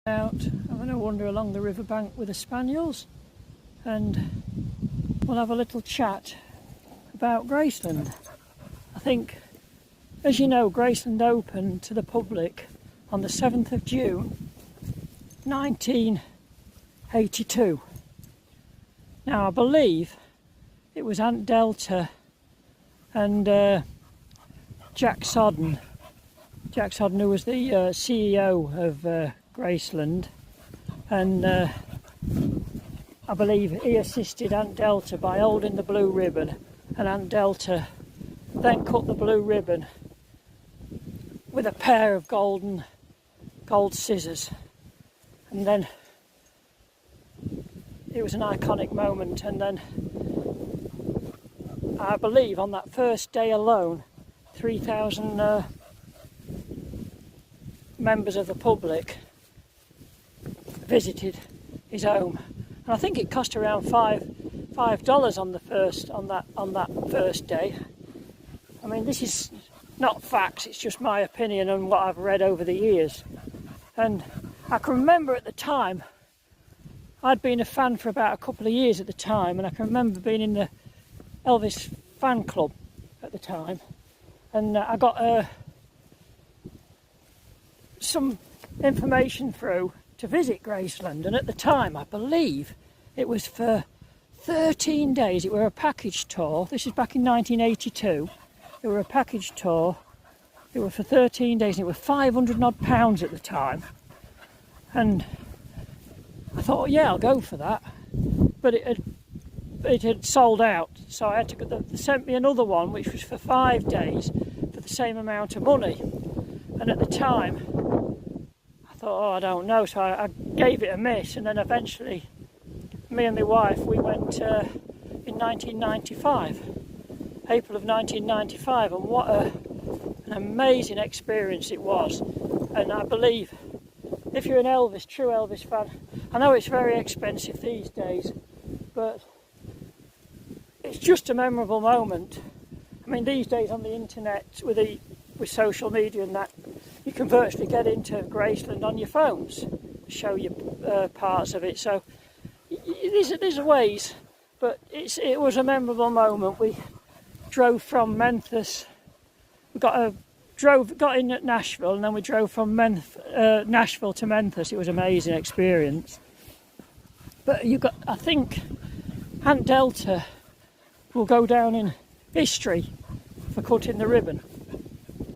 Out having a wander along the riverbank with the spaniels, and we'll have a little chat about Graceland. I think, as you know, Graceland opened to the public on the 7th of June 1982. Now I believe it was Aunt Delta and Jack Soden, who was the CEO of Graceland, and I believe he assisted Aunt Delta by holding the blue ribbon, and Aunt Delta then cut the blue ribbon with a pair of gold scissors, and then it was an iconic moment. And then I believe on that first day alone 3,000 members of the public visited his home, and I think it cost around $5 on that first day. I mean, this is not facts, it's just my opinion and what I've read over the years. And I can remember at the time, I'd been a fan for about a couple of years at the time, and I can remember being in the Elvis fan club at the time, and I got some information through to visit Graceland, and at the time I believe it was for 13 days. It were a package tour. This is back in 1982. It were a package tour. It were for 13 days, and it was £500 odd at the time. And I thought, yeah, I'll go for that. But it had sold out, so I had to. They sent me another one, which was for 5 days for the same amount of money. And at the time, I thought, oh, I don't know, so I gave it a miss. And then eventually, me and my wife, we went in 1995, April of 1995, and what an amazing experience it was. And I believe if you're an true Elvis fan, I know it's very expensive these days, but it's just a memorable moment. I mean, these days on the internet, with social media and that, you can virtually get into Graceland on your phones, show you parts of it. So these are ways, but it was a memorable moment. We drove from Memphis. We got in at Nashville, and then we drove from Nashville to Memphis. It was an amazing experience. But I think Aunt Delta will go down in history for cutting the ribbon.